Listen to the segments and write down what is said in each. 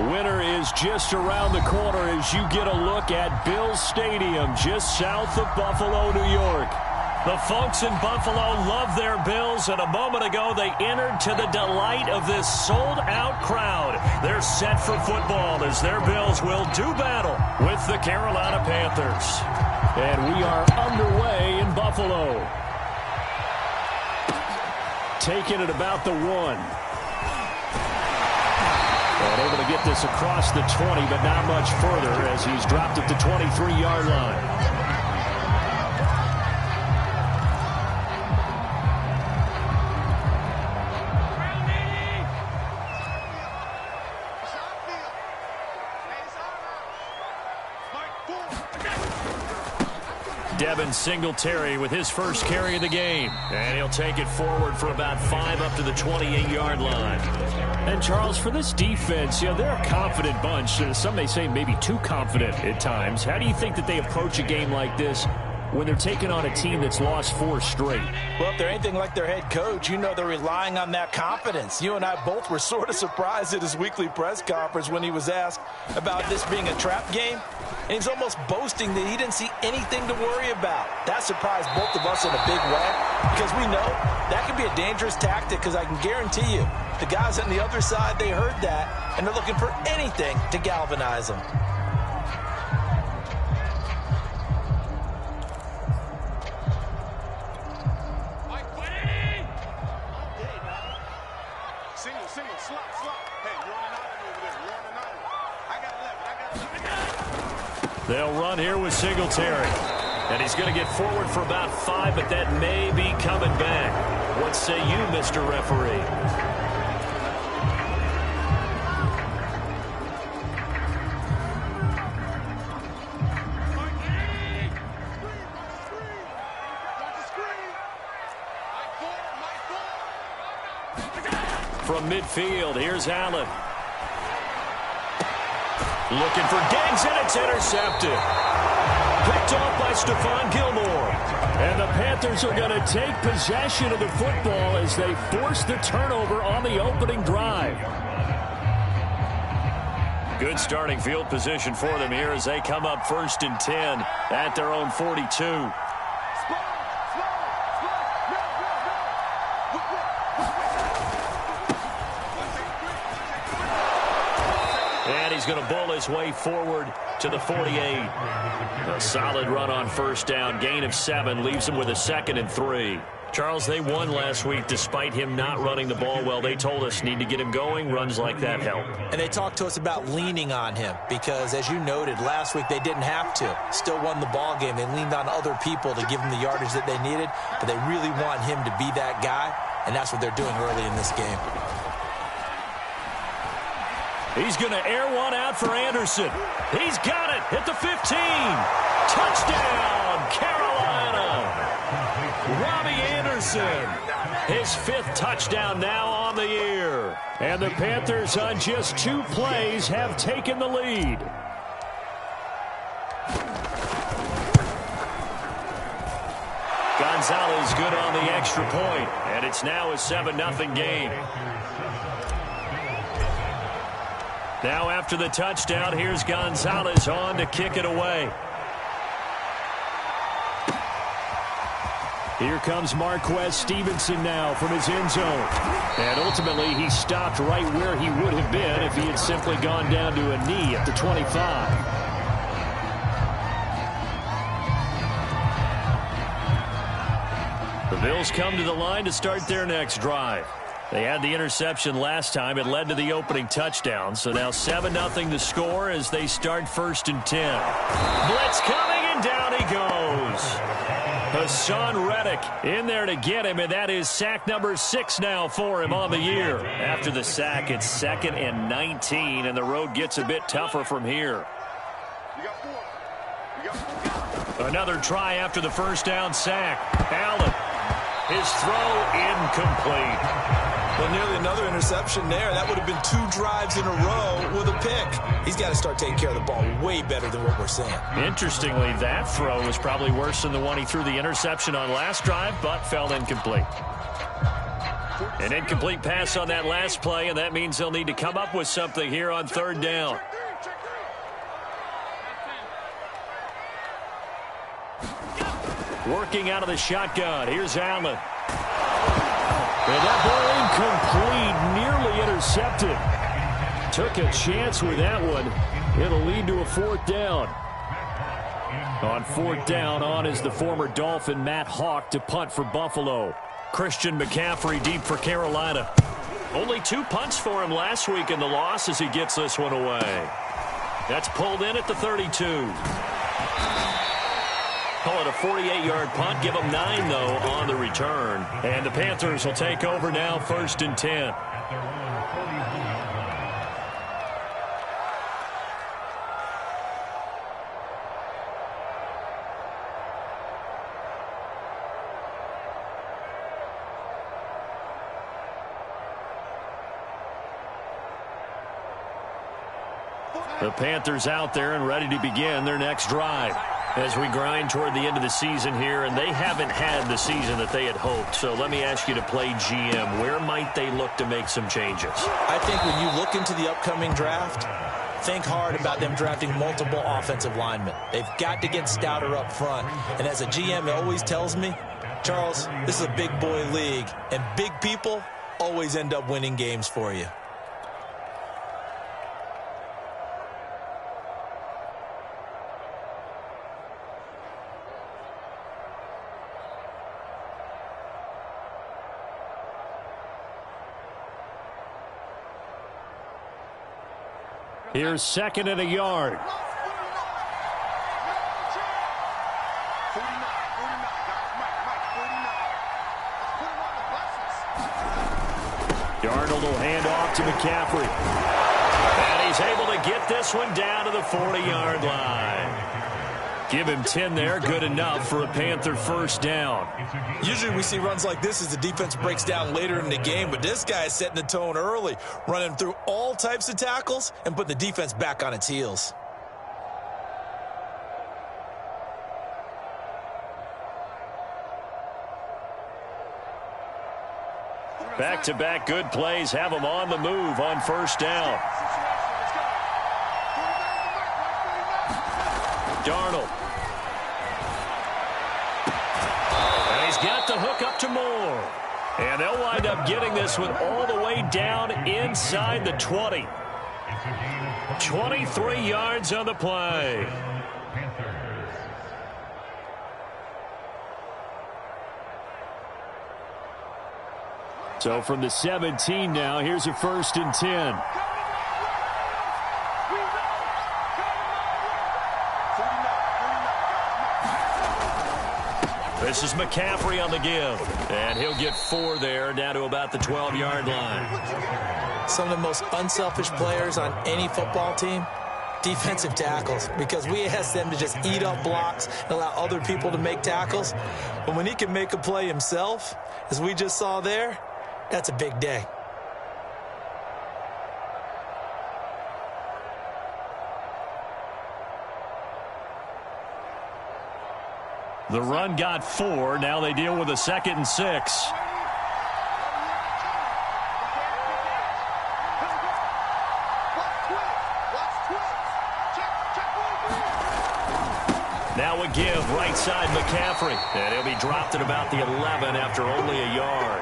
Winter is just around the corner as you get a look at Bills Stadium just south of Buffalo, New York. The folks in Buffalo love their Bills, and a moment ago they entered to the delight of this sold-out crowd. They're set for football as their Bills will do battle with the Carolina Panthers. And we are underway in Buffalo. Taking it about the 1. And able to get this across the 20, but not much further as he's dropped at the 23-yard line. Devin Singletary with his first carry of the game. And he'll take it forward for about 5 up to the 28-yard line. And, Charles, for this defense, they're a confident bunch. Some may say maybe too confident at times. How do you think that they approach a game like this when they're taking on a team that's lost 4 straight? Well, if they're anything like their head coach, they're relying on that confidence. You and I both were sort of surprised at his weekly press conference when he was asked about this being a trap game. And he's almost boasting that he didn't see anything to worry about. That surprised both of us in a big way because we know that can be a dangerous tactic because I can guarantee you the guys on the other side, they heard that, and they're looking for anything to galvanize them. They'll run here with Singletary. And he's going to get forward for about 5, but that may be coming back. What say you, Mr. Referee? From midfield, here's Allen. Looking for Diggs, and it's intercepted. Picked off by Stephon Gilmore. And the Panthers are going to take possession of the football as they force the turnover on the opening drive. Good starting field position for them here as they come up 1st and 10 at their own 42. He's going to bowl his way forward to the 48. A solid run on 1st down. Gain of 7 leaves him with a 2nd and 3. Charles, they won last week despite him not running the ball well. They told us need to get him going. Runs like that help. And they talked to us about leaning on him because, as you noted, last week they didn't have to. Still won the ball game. They leaned on other people to give him the yardage that they needed, but they really want him to be that guy, and that's what they're doing early in this game. He's going to air one out for Anderson. He's got it at the 15. Touchdown, Carolina. Robbie Anderson, his 5th touchdown now on the year. And the Panthers on just 2 plays have taken the lead. Gonzalez good on the extra point, and it's now a 7-0 game. Now after the touchdown, here's Gonzalez on to kick it away. Here comes Marquez Stevenson now from his end zone. And ultimately, he stopped right where he would have been if he had simply gone down to a knee at the 25. The Bills come to the line to start their next drive. They had the interception last time. It led to the opening touchdown. So now 7-0 the score as they start 1st and 10. Blitz coming, and down he goes. Hassan Reddick in there to get him, and that is sack number 6 now for him on the year. After the sack, it's 2nd and 19, and the road gets a bit tougher from here. Another try after the 1st down sack. Allen, his throw incomplete. Well, nearly another interception there. That would have been 2 drives in a row with a pick. He's got to start taking care of the ball way better than what we're seeing. Interestingly, that throw was probably worse than the one he threw the interception on last drive, but fell incomplete. An incomplete pass on that last play, and that means they'll need to come up with something here on third down. Working out of the shotgun. Here's Allen. And that ball incomplete, nearly intercepted. Took a chance with that one. It'll lead to a fourth down. On fourth down, on is the former Dolphin Matt Hawk to punt for Buffalo. Christian McCaffrey deep for Carolina. Only 2 punts for him last week in the loss as he gets this one away. That's pulled in at the 32. Call it a 48-yard punt. Give them 9, though, on the return. And the Panthers will take over now, 1st and 10. The Panthers out there and ready to begin their next drive as we grind toward the end of the season here, and they haven't had the season that they had hoped. So let me ask you to play GM. Where might they look to make some changes? I think when you look into the upcoming draft, think hard about them drafting multiple offensive linemen. They've got to get stouter up front. And as a GM, it always tells me, Charles, this is a big boy league, and big people always end up winning games for you. Here's 2nd and a yard. Darnold will hand off to McCaffrey. And he's able to get this one down to the 40-yard line. Give him 10 there, good enough for a Panther first down. Usually we see runs like this as the defense breaks down later in the game, but this guy is setting the tone early, running through all types of tackles and putting the defense back on its heels. Back-to-back good plays have them on the move on first down. Darnold. And he's got the hook up to Moore. And they'll wind up getting this one all the way down inside the 20. 23 yards on the play. So from the 17 now, here's a 1st and 10. This is McCaffrey on the give. And he'll get 4 there, down to about the 12-yard line. Some of the most unselfish players on any football team, defensive tackles, because we ask them to just eat up blocks and allow other people to make tackles. But when he can make a play himself, as we just saw there, that's a big day. The run got 4. Now they deal with a 2nd and 6. Now a give right side McCaffrey. And he'll be dropped at about the 11 after only a yard.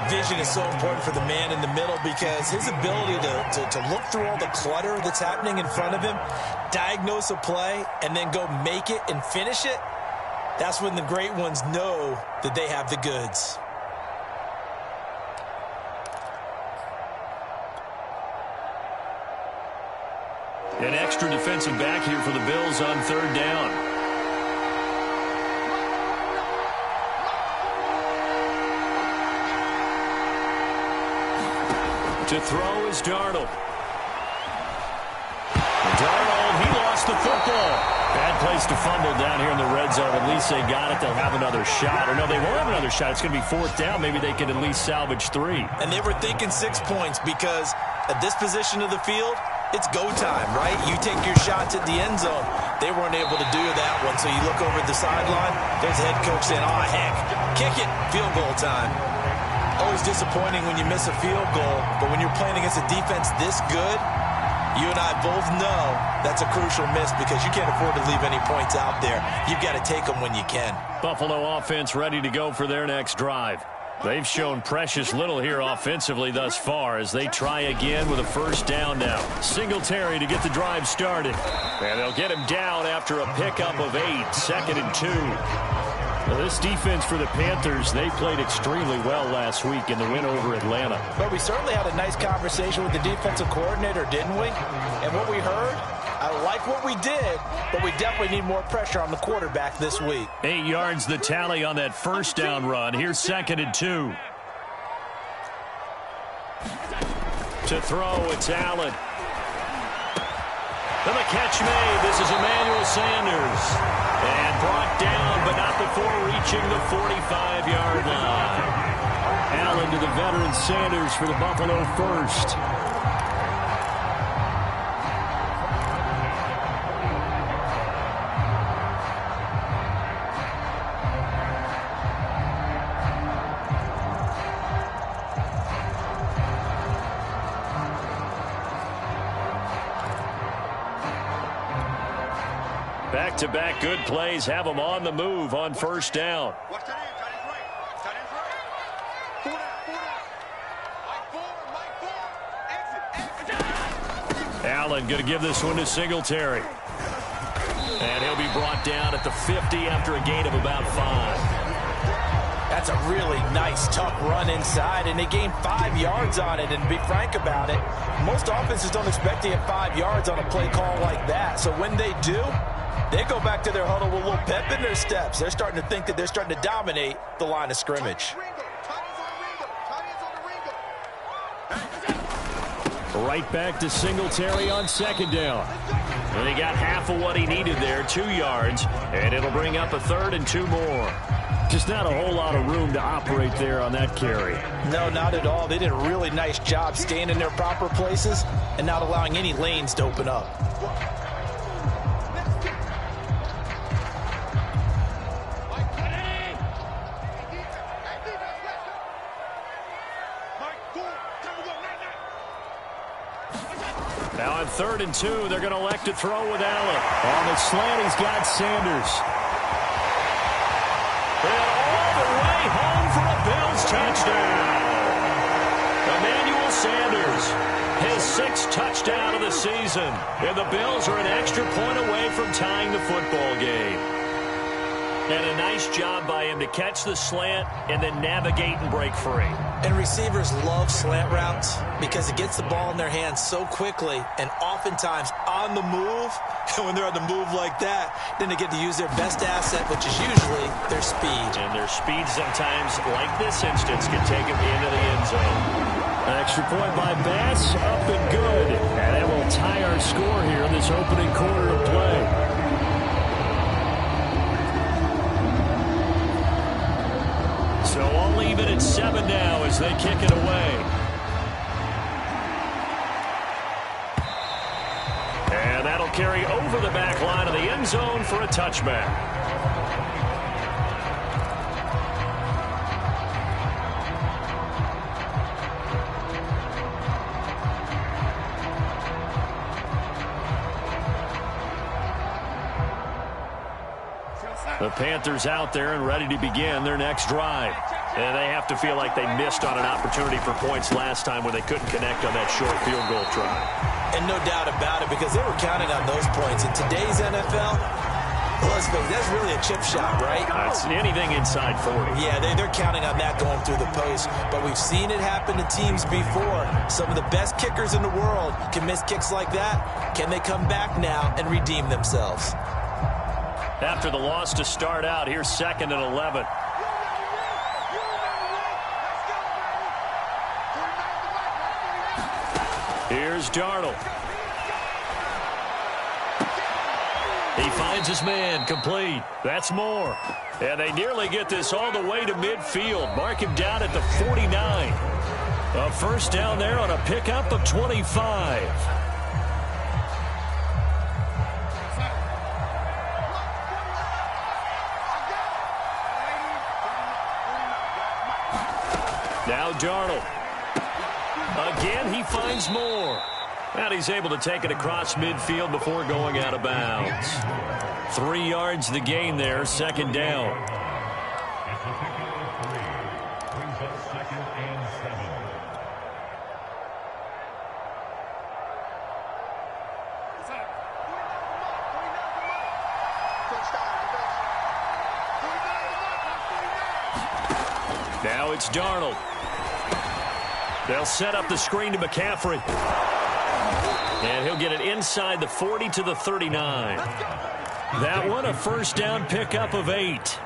Vision is so important for the man in the middle because his ability to look through all the clutter that's happening in front of him, diagnose a play, and then go make it and finish it, that's when the great ones know that they have the goods. An extra defensive back here for the Bills on third down. To throw is Darnold. Darnold, he lost the football. Bad place to fumble down here in the red zone. At least they got it. They'll have another shot. Or no, they won't have another shot. It's going to be 4th down. Maybe they can at least salvage 3. And they were thinking 6 points because at this position of the field, it's go time, right? You take your shots at the end zone. They weren't able to do that one. So you look over at the sideline. There's the head coach saying, oh, heck, kick it. Field goal time. Always disappointing when you miss a field goal, but when you're playing against a defense this good, you and I both know that's a crucial miss because you can't afford to leave any points out there. You've got to take them when you can. Buffalo offense ready to go for their next drive. They've shown precious little here offensively thus far as they try again with a first down now. Singletary to get the drive started. And they'll get him down after a pickup of 8, 2nd and 2. Well, this defense for the Panthers, they played extremely well last week in the win over Atlanta. But we certainly had a nice conversation with the defensive coordinator, didn't we? And what we heard, I like what we did, but we definitely need more pressure on the quarterback this week. 8 yards the tally on that first down run. Here's 2nd and 2. To throw, it's Allen. And the catch made. This is Emmanuel Sanders. And brought down, but not before reaching the 45-yard line. Allen to the veteran Sanders for the Buffalo first. Back-to-back good plays have them on the move on first down. Allen going to give this one to Singletary. And he'll be brought down at the 50 after a gain of about 5. That's a really nice, tough run inside, and they gained 5 yards on it. And to be frank about it, most offenses don't expect to get 5 yards on a play call like that. So when they do, they go back to their huddle with a little pep in their steps. They're starting to think that they're starting to dominate the line of scrimmage. Right back to Singletary on 2nd down. And he got half of what he needed there, 2 yards, and it'll bring up a 3rd and 2 more. Just not a whole lot of room to operate there on that carry. No, not at all. They did a really nice job staying in their proper places and not allowing any lanes to open up. Now on 3rd and 2, they're going to elect to throw with Allen. On the slant, he's got Sanders. And all the way home for a Bills touchdown. Emmanuel Sanders, his 6th touchdown of the season. And the Bills are an extra point away from tying the football game. And a nice job by him to catch the slant and then navigate and break free. And receivers love slant routes because it gets the ball in their hands so quickly and oftentimes on the move. And when they're on the move like that, then they get to use their best asset, which is usually their speed. And their speed sometimes, like this instance, can take them into the end zone. An extra point by Bass, up and good. And that will tie our score here in this opening quarter of play. So I'll leave it at 7 now as they kick it away. And that'll carry over the back line of the end zone for a touchback. The Panthers out there and ready to begin their next drive. And they have to feel like they missed on an opportunity for points last time when they couldn't connect on that short field goal try. And no doubt about it, because they were counting on those points. In today's NFL, well, let's face it, that's really a chip shot, right? That's anything inside 40. Yeah, they're counting on that going through the post. But we've seen it happen to teams before. Some of the best kickers in the world can miss kicks like that. Can they come back now and redeem themselves? After the loss to start out, here's 2nd and 11. Here's Darnold. He finds his man, complete. That's more. And they nearly get this all the way to midfield. Mark him down at the 49. A first down there on a pickup of 25. Now Darnold. Again, he finds more. And he's able to take it across midfield before going out of bounds. 3 yards the gain there, second down. Now it's Darnold. They'll set up the screen to McCaffrey. And he'll get it inside the 40 to the 39. That one a first down pickup of 8.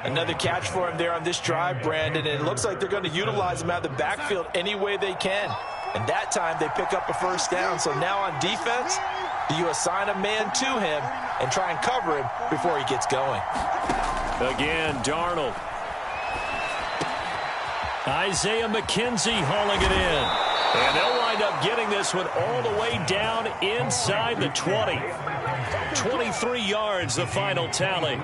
Another catch for him there on this drive, Brandon. And it looks like they're going to utilize him out of the backfield any way they can. And that time they pick up a first down. So now on defense, do you assign a man to him and try and cover him before he gets going? Again, Darnold. Isaiah McKenzie hauling it in. And they'll wind up getting this one all the way down inside the 20. 23 yards, the final tally.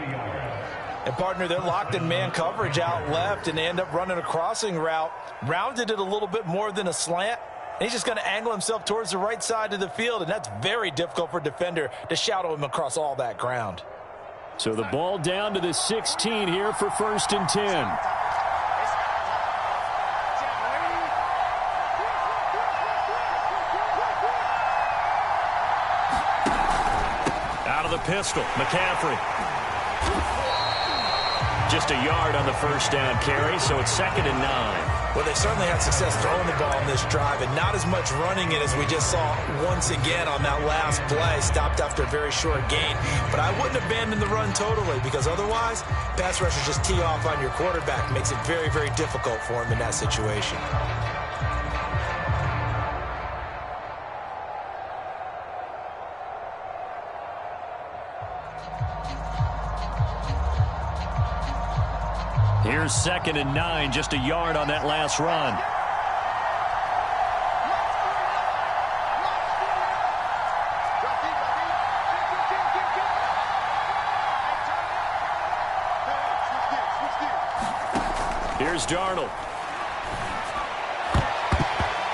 And, partner, they're locked in man coverage out left, and they end up running a crossing route. Rounded it a little bit more than a slant. And he's just going to angle himself towards the right side of the field, and that's very difficult for a defender to shadow him across all that ground. So the ball down to the 16 here for 1st and 10. Pistol, McCaffrey. Just a yard on the first down carry, so it's 2nd and 9. Well, they certainly had success throwing the ball on this drive, and not as much running it as we just saw once again on that last play. Stopped after a very short gain. But I wouldn't abandon the run totally, because otherwise, pass rushers just tee off on your quarterback. Makes it very, very difficult for him in that situation. Here's 2nd and 9, just a yard on that last run. Here's Darnold.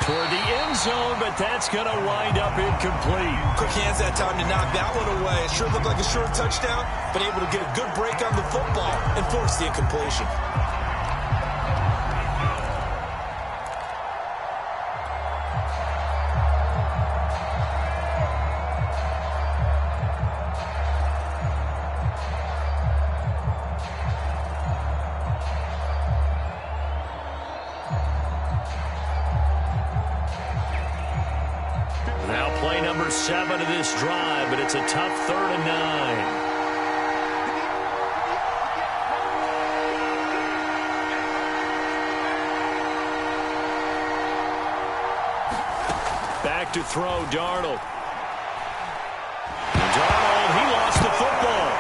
Toward the end zone, but that's going to wind up incomplete. Quick hands that time to knock that one away. It sure looked like a short touchdown, but able to get a good break on the football and force the incompletion. Now play number 7 of this drive, but it's a tough 3rd and 9. Back to throw, Darnold. Darnold, he lost the football.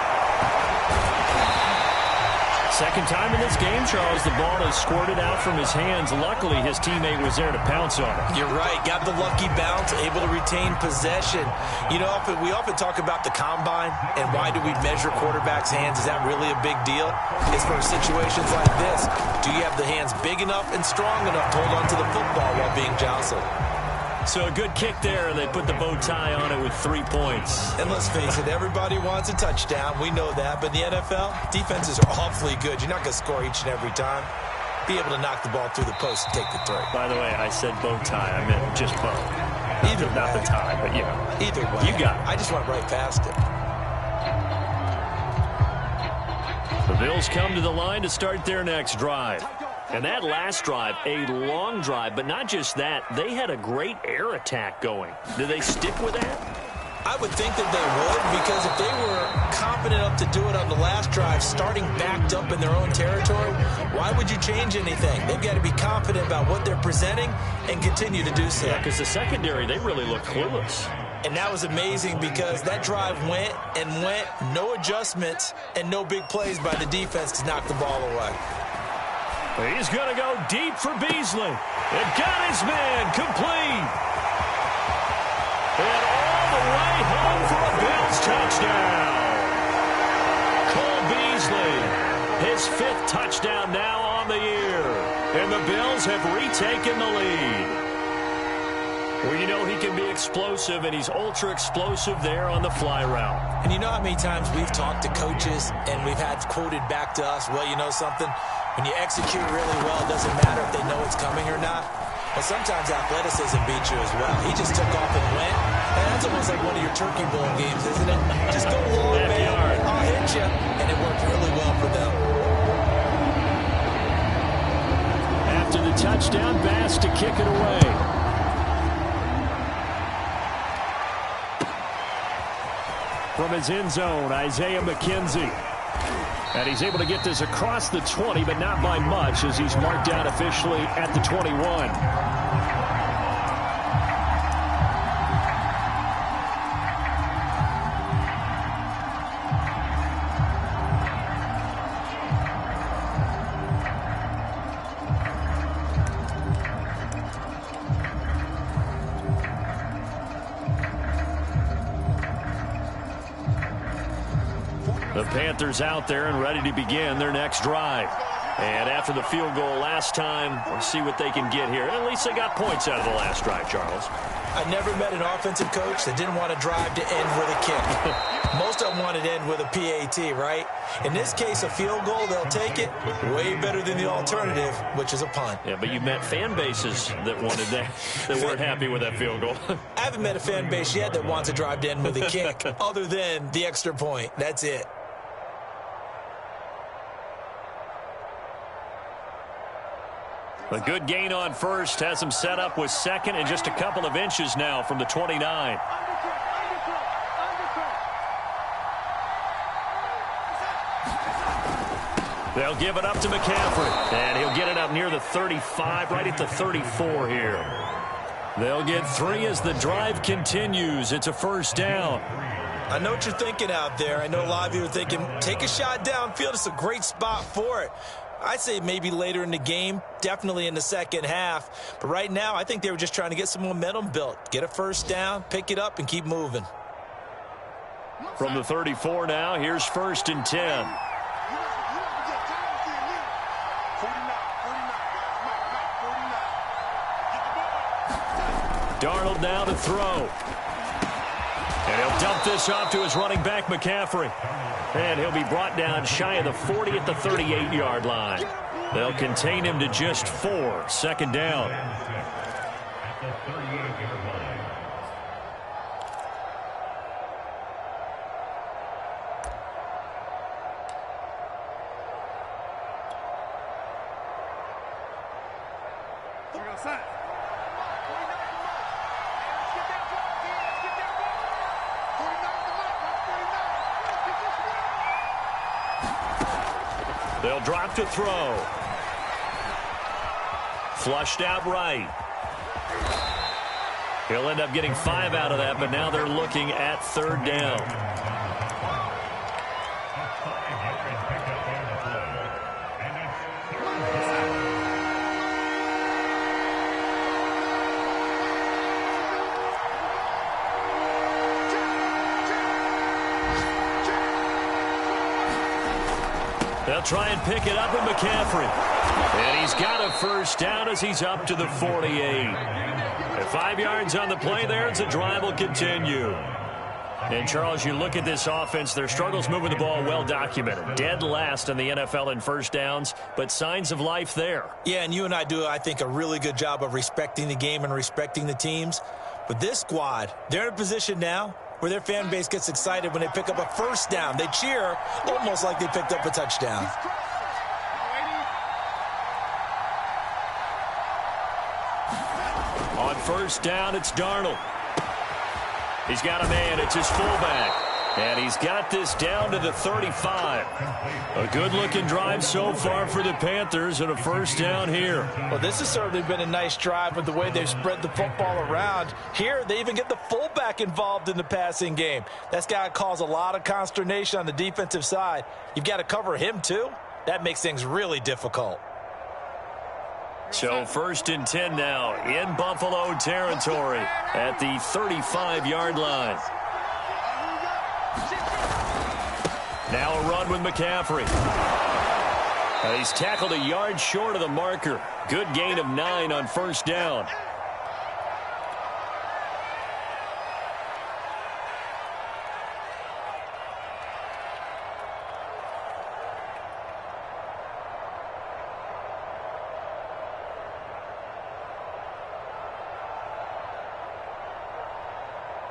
Second time in this game, Charles, the ball has squirted out from his hands. Luckily, his teammate was there to pounce on it. You're right. Got the lucky bounce, able to retain possession. You know, we often talk about the combine and why do we measure quarterbacks' hands. Is that really a big deal? It's for situations like this. Do you have the hands big enough and strong enough to hold on to the football while being jostled? So a good kick there, and they put the bow tie on it with 3 points. And let's face it, everybody wants a touchdown. We know that. But in the NFL, defenses are awfully good. You're not going to score each and every time. Be able to knock the ball through the post and take the throw. By the way, I said bow tie. I meant just bow. Either way. Not the tie, but you know. Either way. You got it. I just went right past it. The Bills come to the line to start their next drive. And that last drive, a long drive, but not just that, they had a great air attack going. Do they stick with that? I would think that they would, because if they were confident enough to do it on the last drive, starting backed up in their own territory, why would you change anything? They've got to be confident about what they're presenting and continue to do so. Yeah, because the secondary, they really look clueless. And that was amazing because that drive went and went, no adjustments and no big plays by the defense to knock the ball away. He's going to go deep for Beasley. It got his man complete. And all the way home for a Bills touchdown. Cole Beasley, his 5th touchdown now on on the year. And the Bills have retaken the lead. Well, you know he can be explosive, and he's ultra-explosive there on the fly route. And you know how many times we've talked to coaches and we've had quoted back to us, well, you know something? When you execute really well, it doesn't matter if they know it's coming or not. But sometimes athleticism beats you as well. He just took off and went. And that's almost like one of your Turkey Bowl games, isn't it? Just go long, man. I'll hit you. And it worked really well for them. After the touchdown, Bass to kick it away. From his end zone, Isaiah McKenzie. And he's able to get this across the 20, but not by much, as he's marked out officially at the 21. The Panthers out there and ready to begin their next drive. And after the field goal last time, we'll see what they can get here. At least they got points out of the last drive, Charles. I never met an offensive coach that didn't want to drive to end with a kick. Most of them wanted to end with a PAT, right? In this case, a field goal, they'll take it. Way better than the alternative, which is a punt. Yeah, but you met fan bases that wanted that weren't happy with that field goal. I haven't met a fan base yet that wants to drive to end with a kick, other than the extra point. That's it. A good gain on first has him set up with second and just a couple of inches now from the 29. They'll give it up to McCaffrey, and he'll get it up near the 35, right at the 34 here. They'll get 3 as the drive continues. It's a first down. I know what you're thinking out there. I know a lot of you are thinking, take a shot downfield. It's a great spot for it. I'd say maybe later in the game, definitely in the second half. But right now, I think they were just trying to get some momentum built. Get a first down, pick it up, and keep moving. From the 34 now, here's 1st and 10. Darnold now to throw. And he'll dump this off to his running back, McCaffrey. And he'll be brought down shy of the 40 at the 38-yard line. They'll contain him to just 4. Second down. They'll drop to throw. Flushed out right. He'll end up getting 5 out of that, but now they're looking at 3rd down. They'll try and pick it up with McCaffrey. And he's got a first down as he's up to the 48. And 5 yards on the play there as the drive will continue. And, Charles, you look at this offense, their struggles moving the ball well documented. Dead last in the NFL in first downs, but signs of life there. Yeah, and you and I do, I think, a really good job of respecting the game and respecting the teams. But this squad, they're in a position now where their fan base gets excited when they pick up a first down. They cheer almost like they picked up a touchdown. On first down, it's Darnold. He's got a man. It's his fullback. And he's got this down to the 35. A good-looking drive so far for the Panthers and a first down here. Well, this has certainly been a nice drive with the way they've spread the football around. Here, they even get the fullback involved in the passing game. That's got to cause a lot of consternation on the defensive side. You've got to cover him, too. That makes things really difficult. So 1st and 10 now in Buffalo territory at the 35-yard line. Now a run with McCaffrey. He's tackled a yard short of the marker. Good gain of 9 on first down.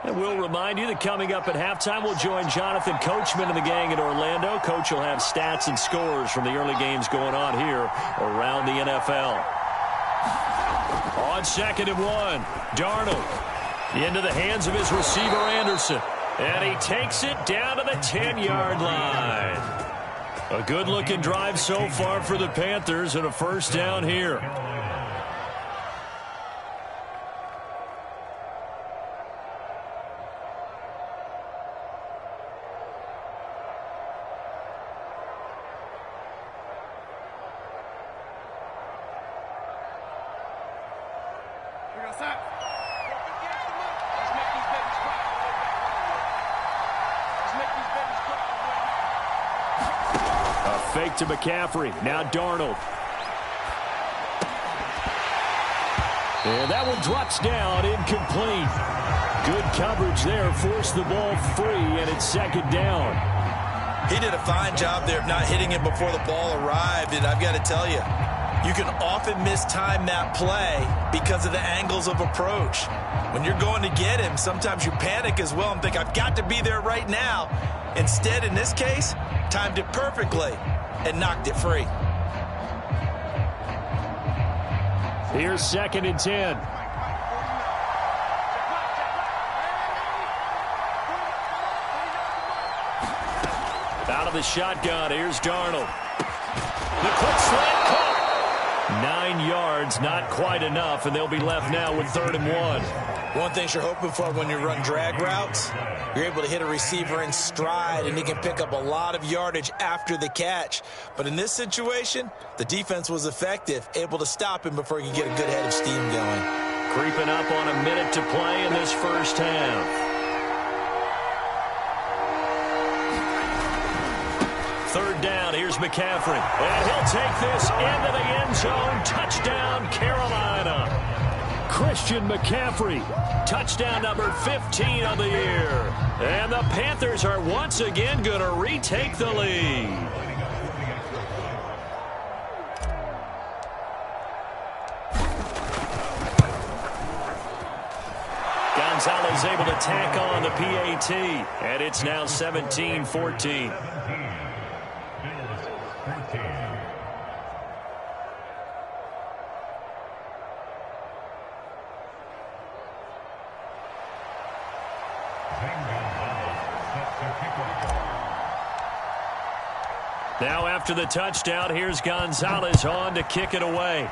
And we'll remind you that coming up at halftime, we'll join Jonathan Coachman and the gang in Orlando. Coach will have stats and scores from the early games going on here around the NFL. On 2nd and 1, Darnold into the hands of his receiver, Anderson. And he takes it down to the 10-yard line. A good-looking drive so far for the Panthers and a first down here. Fake to McCaffrey. Now Darnold. And that one drops down, incomplete. Good coverage there. Forced the ball free, and it's 2nd down. He did a fine job there of not hitting him before the ball arrived, and I've got to tell you, you can often mistime that play because of the angles of approach. When you're going to get him, sometimes you panic as well and think, I've got to be there right now. Instead, in this case, timed it perfectly and knocked it free. Here's 2nd and 10. Out of the shotgun, here's Darnold. The quick slant caught. 9 yards, not quite enough, and they'll be left now with 3rd and 1. One thing you're hoping for when you run drag routes, you're able to hit a receiver in stride, and he can pick up a lot of yardage after the catch. But in this situation, the defense was effective, able to stop him before he could get a good head of steam going. Creeping up on a minute to play in this first half. 3rd down, here's McCaffrey. And he'll take this into the end zone. Touchdown, Carolina. Christian McCaffrey, touchdown number 15 of the year. And the Panthers are once again going to retake the lead. Gonzalez able to tack on the PAT, and it's now 17-14. Now after the touchdown, here's Gonzalez on to kick it away.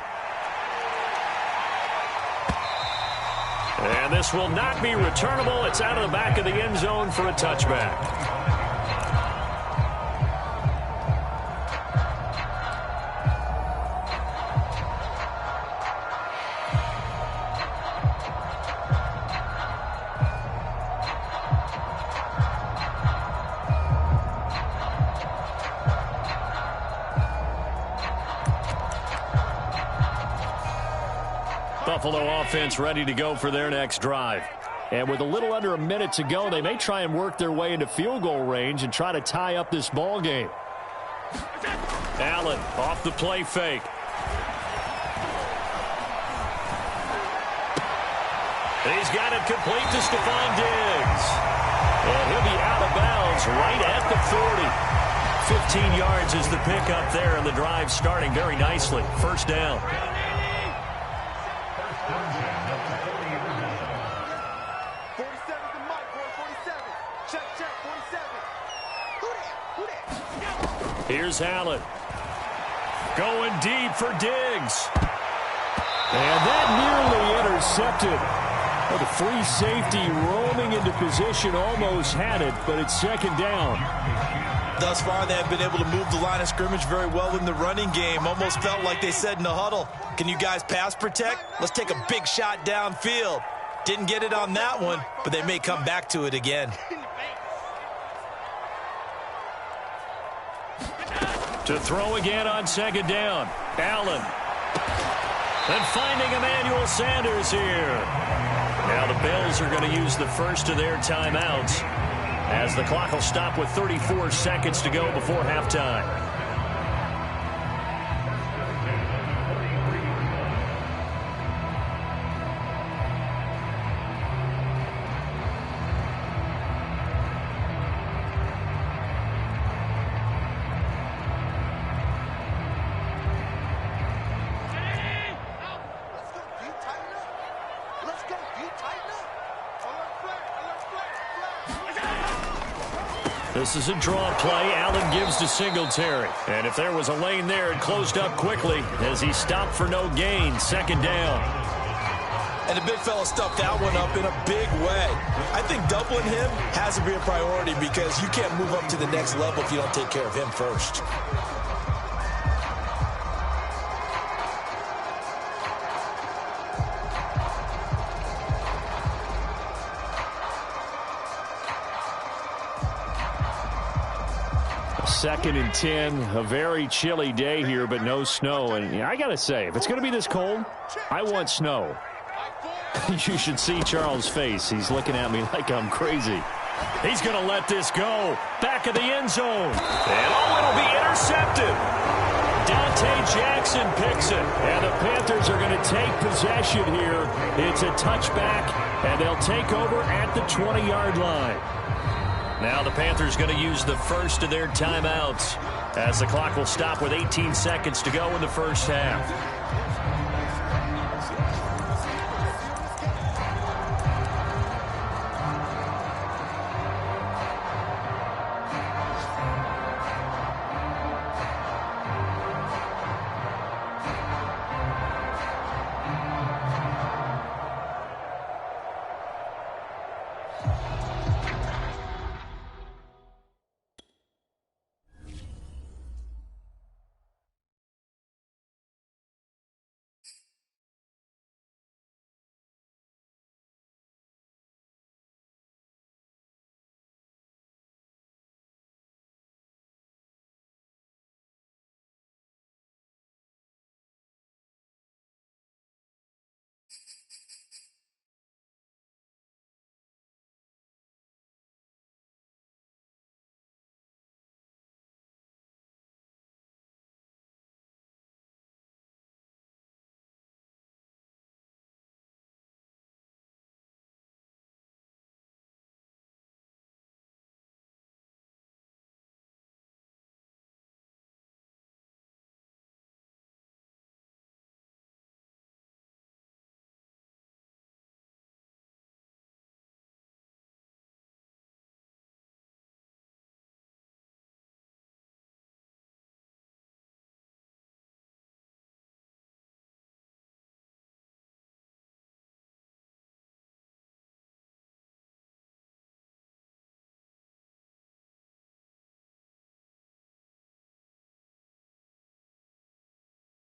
And this will not be returnable. It's out of the back of the end zone for a touchback. Buffalo offense ready to go for their next drive. And with a little under a minute to go, they may try and work their way into field goal range and try to tie up this ball game. Allen off the play fake. He's got it complete to Stephon Diggs. And he'll be out of bounds right at the 40. 15 yards is the pickup there, and the drive starting very nicely. First down. Here's Allen. Going deep for Diggs. And that nearly intercepted. Well, the free safety roaming into position almost had it, but it's 2nd down. Thus far, they have been able to move the line of scrimmage very well in the running game. Almost felt like they said in the huddle, can you guys pass protect? Let's take a big shot downfield. Didn't get it on that one, but they may come back to it again. To throw again on second down. Allen. And finding Emmanuel Sanders here. Now the Bills are going to use the first of their timeouts as the clock will stop with 34 seconds to go before halftime. This is a draw play. Allen gives to Singletary. And if there was a lane there, it closed up quickly as he stopped for no gain. Second down. And the big fella stuffed that one up in a big way. I think doubling him has to be a priority because you can't move up to the next level if you don't take care of him first. Second and 10, a very chilly day here, but no snow. And I got to say, if it's going to be this cold, I want snow. You should see Charles' face. He's looking at me like I'm crazy. He's going to let this go. Back of the end zone. And it'll be intercepted. Dante Jackson picks it. And the Panthers are going to take possession here. It's a touchback, and they'll take over at the 20-yard line. Now the Panthers going to use the first of their timeouts as the clock will stop with 18 seconds to go in the first half.